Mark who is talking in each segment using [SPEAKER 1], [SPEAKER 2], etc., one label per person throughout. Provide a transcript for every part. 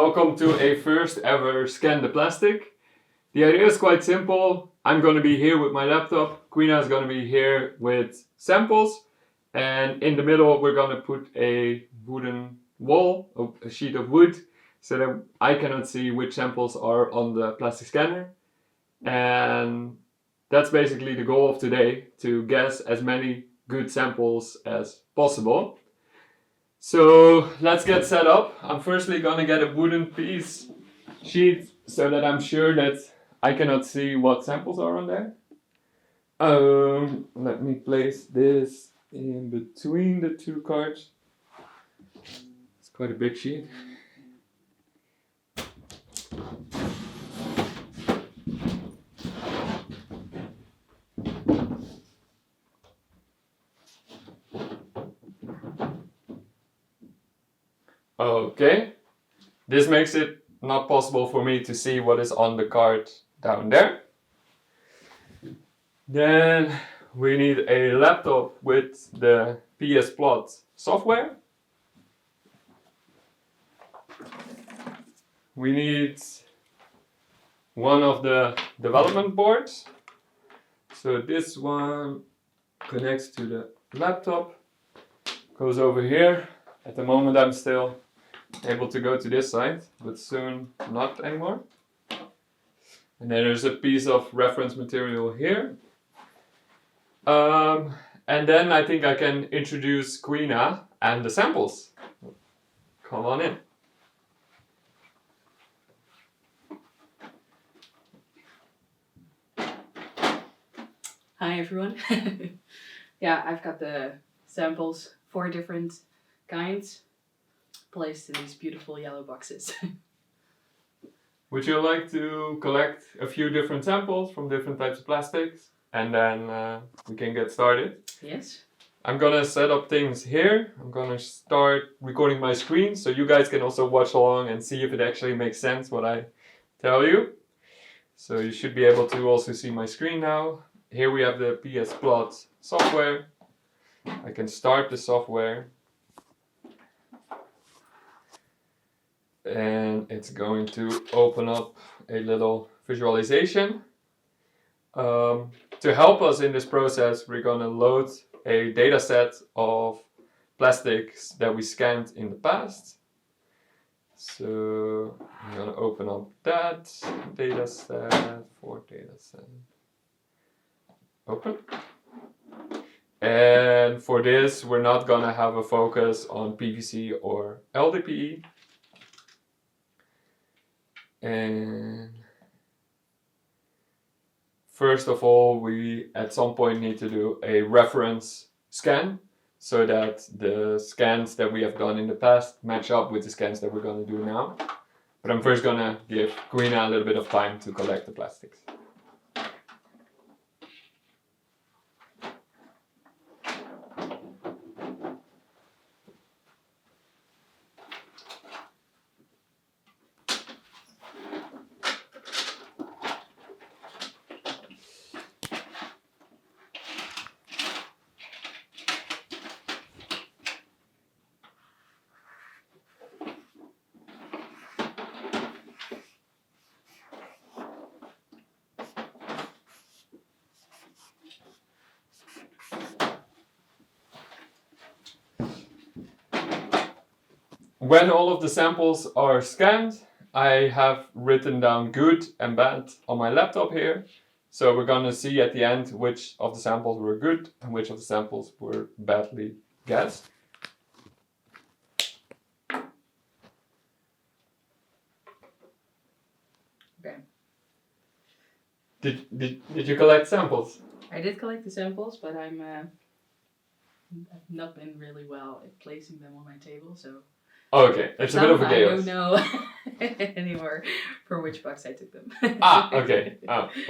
[SPEAKER 1] welcome to a first ever Scan the Plastic. The idea is quite simple. I'm going to be here with my laptop, Quina is going to be here with samples, and in the middle we're going to put a wooden wall, a sheet of wood, so that I cannot see which samples are on the plastic scanner. And that's basically the goal of today, to guess as many good samples as possible. So let's get set up. I'm firstly gonna get a wooden sheet so that I'm sure that I cannot see what samples are on there. Let me place this in between the two cards. It's quite a big sheet. Okay, this makes it not possible for me to see what is on the card down there. Then we need a laptop with the PSplot software. We need one of the development boards. So this one connects to the laptop, goes over here. At the moment I'm still able to go to this side, but soon not anymore. And then there's a piece of reference material here. And then I think I can introduce Quina and the samples. Come on in.
[SPEAKER 2] Hi everyone. Yeah, I've got the samples, 4 different kinds, placed in these beautiful yellow boxes.
[SPEAKER 1] Would you like to collect a few different samples from different types of plastics? And then we can get started.
[SPEAKER 2] Yes.
[SPEAKER 1] I'm gonna set up things here. I'm gonna start recording my screen so you guys can also watch along and see if it actually makes sense what I tell you. So you should be able to also see my screen now. Here we have the PSplot software. I can start the software. And it's going to open up a little visualization. To help us in this process, we're going to load a data set of plastics that we scanned in the past. So I'm going to open up that data set, open. And for this, we're not going to have a focus on PVC or LDPE. And first of all, we at some point need to do a reference scan so that the scans that we have done in the past match up with the scans that we're going to do now. But I'm first going to give Quina a little bit of time to collect the plastics. When all of the samples are scanned, I have written down good and bad on my laptop here. So we're going to see at the end which of the samples were good and which of the samples were badly guessed.
[SPEAKER 2] Okay.
[SPEAKER 1] Did you collect samples?
[SPEAKER 2] I did collect the samples, but I've not been really well at placing them on my table, so...
[SPEAKER 1] Okay, it's a bit of a chaos.
[SPEAKER 2] I don't know anymore for which box I took them.
[SPEAKER 1] Okay.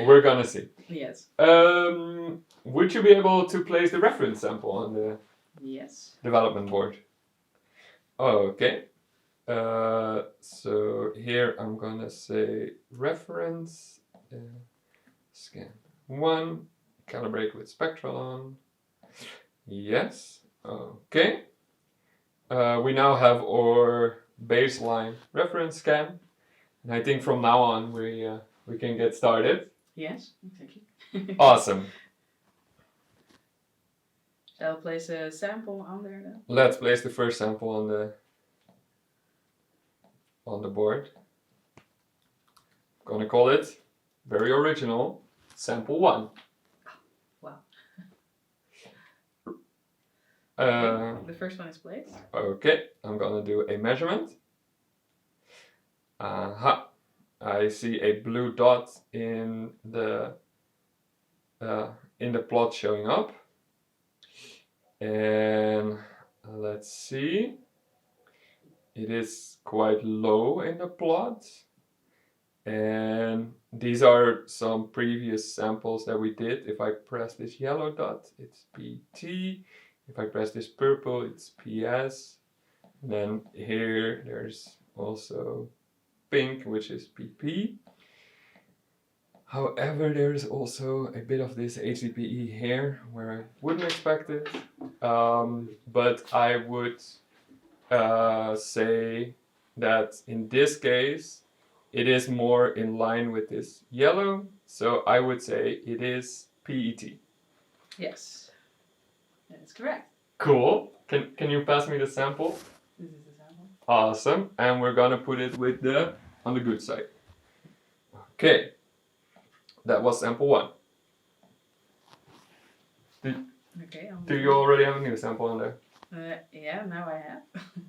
[SPEAKER 1] We're gonna see.
[SPEAKER 2] Yes.
[SPEAKER 1] Would you be able to place the reference sample on the development board? Okay. So here I'm gonna say reference scan 1, calibrate with Spectralon. Yes. Okay. We now have our baseline reference scan. And I think from now on we can get started.
[SPEAKER 2] Yes, exactly.
[SPEAKER 1] Awesome.
[SPEAKER 2] Shall I place a sample on there then?
[SPEAKER 1] Let's place the first sample on the board. Gonna call it, very original, sample 1.
[SPEAKER 2] Wow.
[SPEAKER 1] Uh,
[SPEAKER 2] The first one is placed.
[SPEAKER 1] okay, I'm gonna do a measurement. Aha, I see a blue dot in the plot showing up. And let's see, it is quite low in the plot. And these are some previous samples that we did. If I press this yellow dot, it's PT. If I press this purple, it's PS. And then here there's also pink, which is PP. However, there is also a bit of this HDPE here where I wouldn't expect it. But I would say that in this case, it is more in line with this yellow. So I would say it is PET.
[SPEAKER 2] Yes, that is correct.
[SPEAKER 1] Cool. Can you pass me the sample?
[SPEAKER 2] This is the sample.
[SPEAKER 1] Awesome. And we're gonna put it on the good side. Okay. That was sample 1.
[SPEAKER 2] Okay.
[SPEAKER 1] Do you already have a new sample on there?
[SPEAKER 2] Yeah, now I have.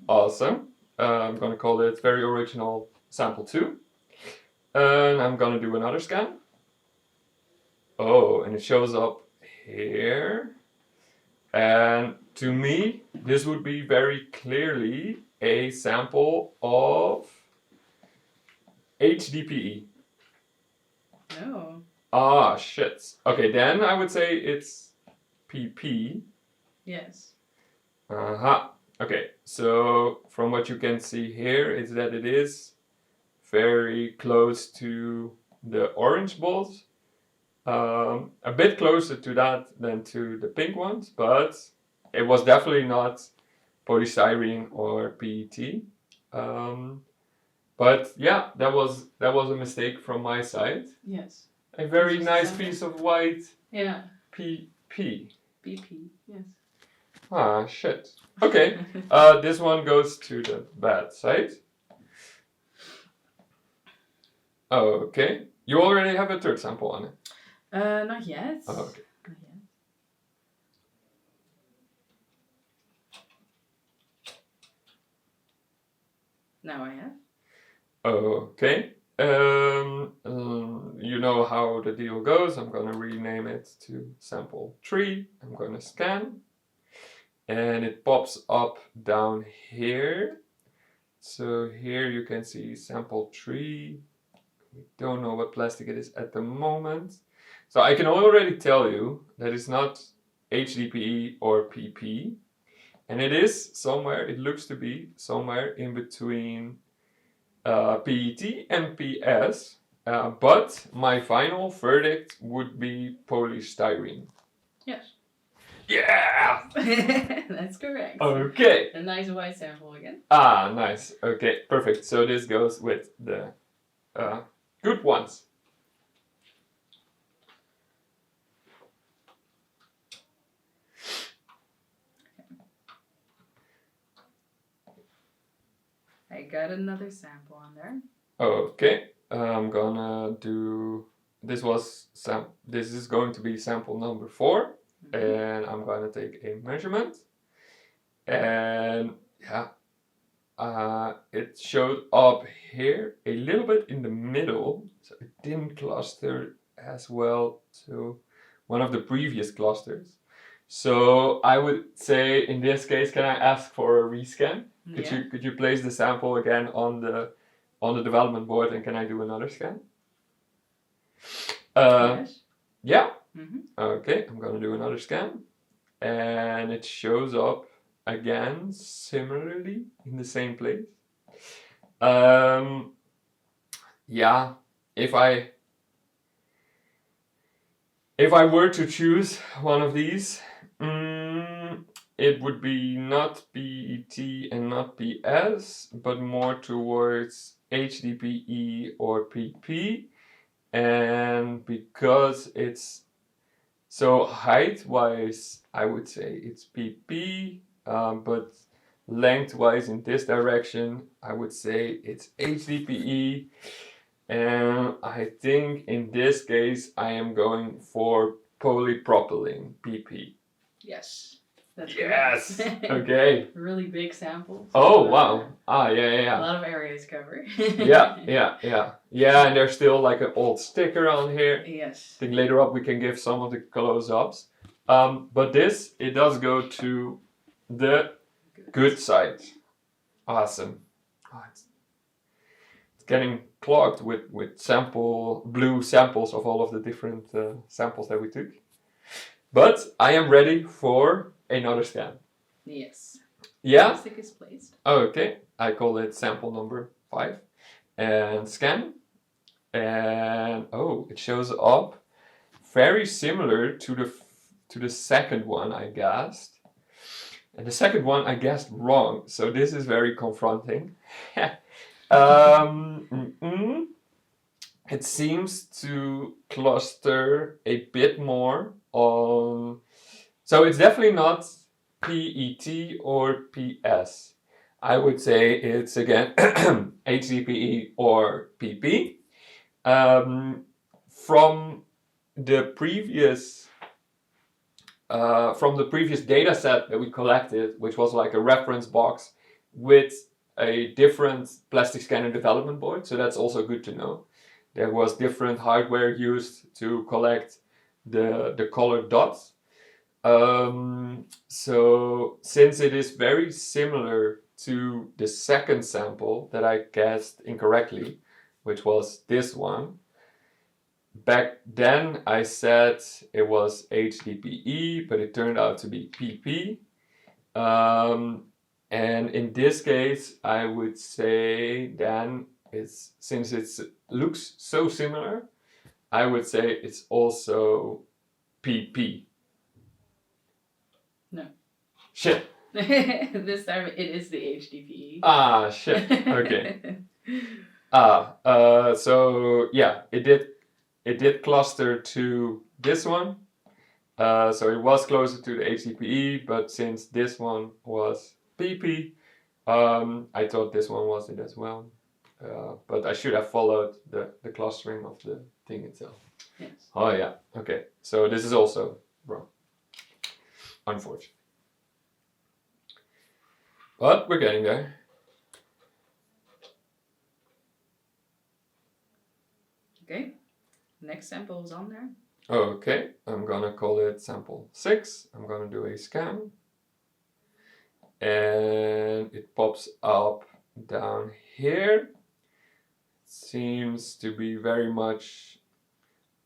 [SPEAKER 1] Awesome. I'm gonna call it very original sample 2. And I'm gonna do another scan. Oh, and it shows up here. And to me, this would be very clearly a sample of HDPE.
[SPEAKER 2] No.
[SPEAKER 1] Ah, shit. Okay, then I would say it's PP.
[SPEAKER 2] Yes.
[SPEAKER 1] Aha. Okay, so from what you can see here is that it is very close to the orange balls. A bit closer to that than to the pink ones, but it was definitely not polystyrene or PET. But yeah, that was a mistake from my side.
[SPEAKER 2] Yes.
[SPEAKER 1] A very
[SPEAKER 2] Just a
[SPEAKER 1] nice
[SPEAKER 2] sample.
[SPEAKER 1] piece of white
[SPEAKER 2] Yeah.
[SPEAKER 1] PP.
[SPEAKER 2] BP. Yes.
[SPEAKER 1] Ah, shit. Okay, this one goes to the bad side. Okay, you already have a third sample on it.
[SPEAKER 2] Not yet.
[SPEAKER 1] Oh, okay.
[SPEAKER 2] Not yet. Now I have.
[SPEAKER 1] Okay. You know how the deal goes. I'm gonna rename it to sample 3. I'm gonna scan. And it pops up down here. So here you can see sample 3. We don't know what plastic it is at the moment. So I can already tell you that it's not HDPE or PP. And it is somewhere, it looks to be somewhere in between PET and PS. But my final verdict would be polystyrene.
[SPEAKER 2] Yes.
[SPEAKER 1] Yeah!
[SPEAKER 2] That's correct.
[SPEAKER 1] Okay.
[SPEAKER 2] A nice white sample again.
[SPEAKER 1] Ah, nice. Okay, perfect. So this goes with the good ones.
[SPEAKER 2] I got another sample on there.
[SPEAKER 1] Okay, I'm gonna do. This is going to be sample number 4, and I'm gonna take a measurement. And yeah, it showed up here a little bit in the middle, so it didn't cluster as well to one of the previous clusters. So I would say in this case, can I ask for a rescan? Could you place the sample again on the development board, and can I do another scan?
[SPEAKER 2] Yes.
[SPEAKER 1] Yeah.
[SPEAKER 2] Mm-hmm.
[SPEAKER 1] Okay, I'm gonna do another scan, and it shows up again similarly in the same place. Yeah, if I were to choose one of these, it would be not PET and not PS, but more towards HDPE or PP. And because it's so height-wise, I would say it's PP, but length-wise in this direction, I would say it's HDPE. And I think in this case, I am going for polypropylene, PP.
[SPEAKER 2] Yes. That's
[SPEAKER 1] Yes!
[SPEAKER 2] correct.
[SPEAKER 1] Okay.
[SPEAKER 2] Really big sample.
[SPEAKER 1] Oh, wow. Ah, yeah,
[SPEAKER 2] A
[SPEAKER 1] yeah,
[SPEAKER 2] lot of areas covered.
[SPEAKER 1] yeah. Yeah, and there's still like an old sticker on here.
[SPEAKER 2] Yes.
[SPEAKER 1] I think later up we can give some of the close-ups. But this, it does go to the good side. Awesome. Oh, it's getting clogged with blue samples of all of the different samples that we took. But I am ready for another scan.
[SPEAKER 2] Yes.
[SPEAKER 1] Yeah?
[SPEAKER 2] Plastic is placed.
[SPEAKER 1] Okay, I call it sample number 5. And scan. And oh, it shows up very similar to the second one I guessed. And the second one I guessed wrong, so this is very confronting. It seems to cluster a bit more on... So it's definitely not PET or PS. I would say it's again HDPE or PP. From the previous data set that we collected, which was like a reference box with a different plastic scanner development board, so that's also good to know. There was different hardware used to collect the colored dots. So since it is very similar to the second sample that I guessed incorrectly, which was this one, back then I said it was HDPE, but it turned out to be PP. And in this case, I would say then since it looks so similar, I would say it's also PP.
[SPEAKER 2] No.
[SPEAKER 1] Shit.
[SPEAKER 2] This time it is the HDPE.
[SPEAKER 1] Ah, shit. Okay. So yeah, it did cluster to this one. So it was closer to the HDPE, but since this one was PP, I thought this one was it as well. But I should have followed the clustering of the thing itself.
[SPEAKER 2] Yes.
[SPEAKER 1] Oh yeah, okay. So this is also wrong. Unfortunately. But we're getting there.
[SPEAKER 2] Okay. Next sample is on there.
[SPEAKER 1] Okay, I'm gonna call it sample 6. I'm gonna do a scan. And it pops up down here. Seems to be very much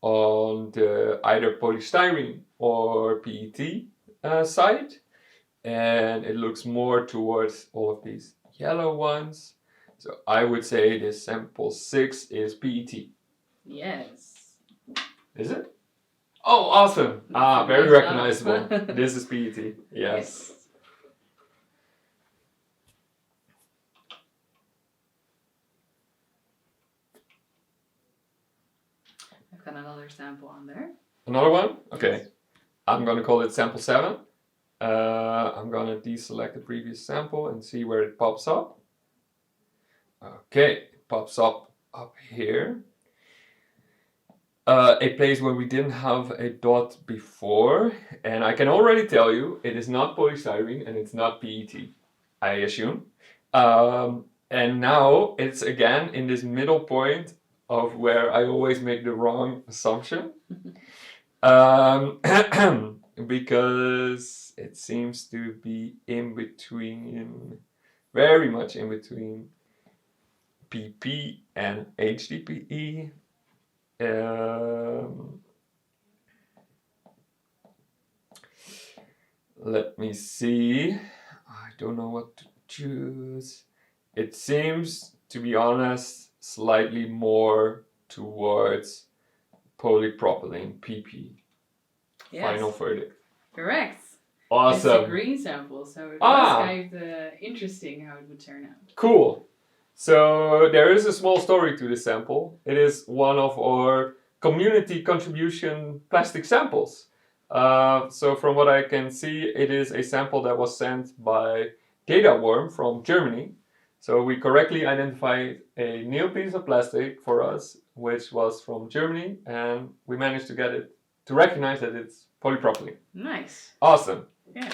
[SPEAKER 1] on the either polystyrene or PET side. And it looks more towards all of these yellow ones. So I would say this sample 6 is PET.
[SPEAKER 2] Yes.
[SPEAKER 1] Is it? Oh, awesome! Ah, very
[SPEAKER 2] Nice
[SPEAKER 1] recognizable.
[SPEAKER 2] job.
[SPEAKER 1] This is PET. Yes.
[SPEAKER 2] I've got another sample on there.
[SPEAKER 1] Another one? Okay.
[SPEAKER 2] Yes.
[SPEAKER 1] I'm gonna call it sample 7. I'm gonna deselect the previous sample and see where it pops up. Okay, it pops up here. A place where we didn't have a dot before, and I can already tell you it is not polystyrene and it's not PET, I assume. And now it's again in this middle point of where I always make the wrong assumption. Because it seems to be in between, very much in between PP and HDPE. Let me see. I don't know what to choose. It seems, to be honest, slightly more towards polypropylene PP.
[SPEAKER 2] Yes.
[SPEAKER 1] Final verdict.
[SPEAKER 2] Correct.
[SPEAKER 1] Awesome.
[SPEAKER 2] It's a green sample, so it
[SPEAKER 1] Ah.
[SPEAKER 2] was kind of interesting how it would turn out.
[SPEAKER 1] Cool. So there is a small story to this sample. It is one of our community contribution plastic samples. So from what I can see, it is a sample that was sent by DataWorm from Germany. So we correctly identified a new piece of plastic for us, which was from Germany, and we managed to get it to recognize that it's polypropylene.
[SPEAKER 2] Nice.
[SPEAKER 1] Awesome.
[SPEAKER 2] Yeah.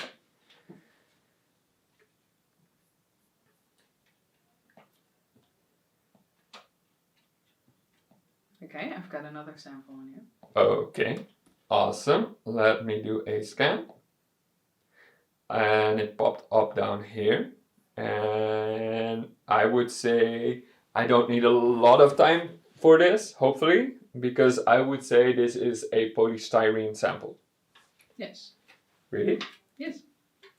[SPEAKER 2] Okay, I've got another sample on here.
[SPEAKER 1] Okay, awesome. Let me do a scan. And it popped up down here. And I would say I don't need a lot of time for this, hopefully, because I would say this is a polystyrene sample.
[SPEAKER 2] Yes.
[SPEAKER 1] Really?
[SPEAKER 2] Yes.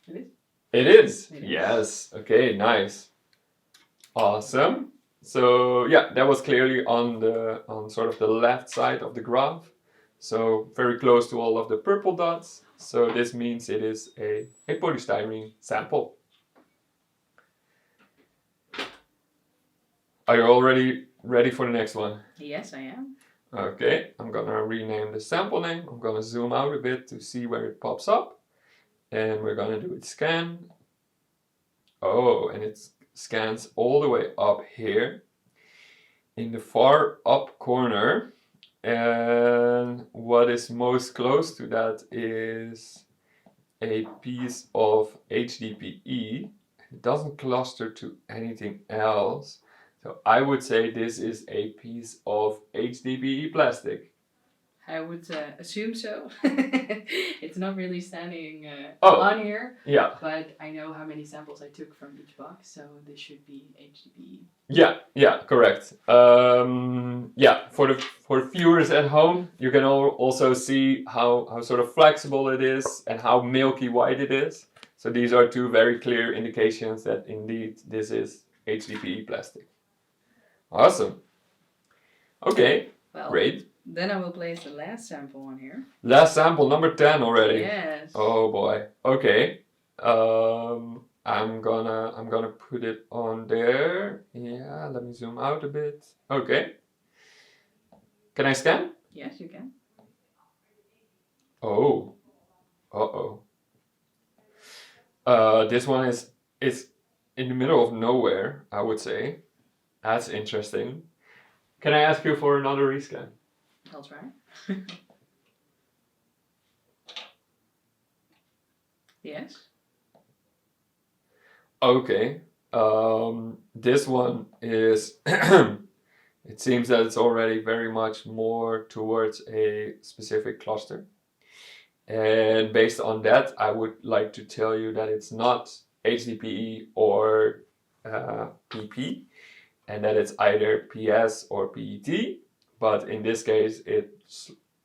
[SPEAKER 2] It is.
[SPEAKER 1] It is?
[SPEAKER 2] It is.
[SPEAKER 1] Yes. Okay, nice. Awesome. So yeah, that was clearly on sort of the left side of the graph. So very close to all of the purple dots. So this means it is a polystyrene sample. Are you already ready for the next one?
[SPEAKER 2] Yes, I am.
[SPEAKER 1] Okay, I'm gonna rename the sample name. I'm gonna zoom out a bit to see where it pops up. And we're gonna do it scan. Oh, and it scans all the way up here in the far up corner. And what is most close to that is a piece of HDPE. It doesn't cluster to anything else. So I would say this is a piece of HDPE plastic.
[SPEAKER 2] I would assume so. It's not really standing
[SPEAKER 1] Oh.
[SPEAKER 2] on here,
[SPEAKER 1] Yeah,
[SPEAKER 2] but I know how many samples I took from each box, so this should be HDPE.
[SPEAKER 1] yeah, correct. Yeah, for viewers at home, you can also see how sort of flexible it is and how milky white it is. So these are two very clear indications that indeed this is HDPE plastic. Awesome. Okay,
[SPEAKER 2] Well,
[SPEAKER 1] great.
[SPEAKER 2] then I will place the last sample on here.
[SPEAKER 1] Last sample, number 10 already.
[SPEAKER 2] Yes.
[SPEAKER 1] Oh boy. Okay. I'm gonna put it on there. Yeah, let me zoom out a bit. Okay. Can I scan?
[SPEAKER 2] Yes, you can.
[SPEAKER 1] Oh. Uh-oh. This one is in the middle of nowhere, I would say. That's interesting. Can I ask you for another rescan?
[SPEAKER 2] I'll try. Yes.
[SPEAKER 1] Okay. This one is it seems that it's already very much more towards a specific cluster. And based on that, I would like to tell you that it's not HDPE or PP, and that it's either PS or PET. But in this case, it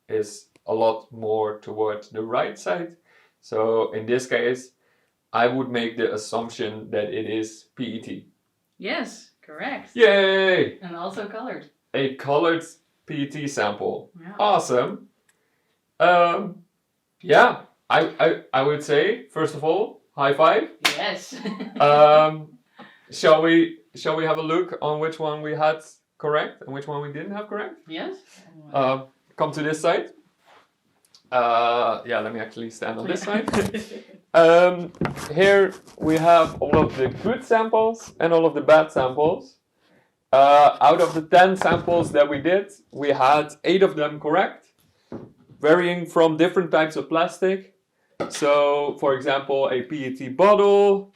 [SPEAKER 1] is a lot more towards the right side. So in this case, I would make the assumption that it is PET.
[SPEAKER 2] Yes, correct.
[SPEAKER 1] Yay!
[SPEAKER 2] And also colored.
[SPEAKER 1] A colored PET sample.
[SPEAKER 2] Yeah.
[SPEAKER 1] Awesome. Yeah, I would say, first of all, high five.
[SPEAKER 2] Yes.
[SPEAKER 1] Shall we have a look on which one we had correct and which one we didn't have correct?
[SPEAKER 2] Yes.
[SPEAKER 1] Come to this side. Yeah, let me actually stand on this side. Here we have all of the good samples and all of the bad samples. Out of the 10 samples that we did, we had 8 of them correct, varying from different types of plastic. So, for example, a PET bottle,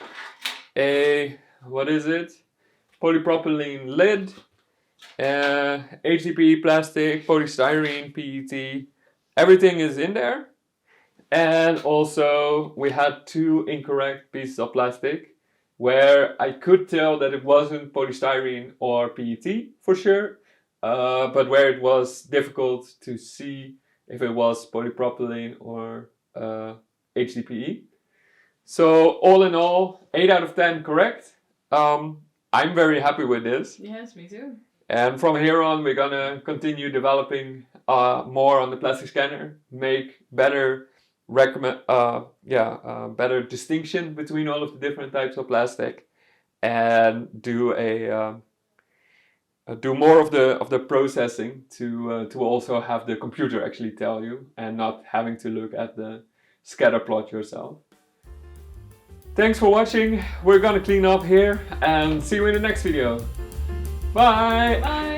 [SPEAKER 1] what is it? Polypropylene lid, HDPE plastic, polystyrene, PET, everything is in there. And also we had 2 incorrect pieces of plastic where I could tell that it wasn't polystyrene or PET for sure, but where it was difficult to see if it was polypropylene or HDPE. So all in all, 8 out of 10 correct. I'm very happy with this.
[SPEAKER 2] Yes, me too.
[SPEAKER 1] And from here on, we're gonna continue developing more on the plastic scanner, make better recommend better distinction between all of the different types of plastic, and do do more of the processing to also have the computer actually tell you, and not having to look at the scatter plot yourself. Thanks for watching. We're gonna clean up here and see you in the next video. Bye!
[SPEAKER 2] Bye!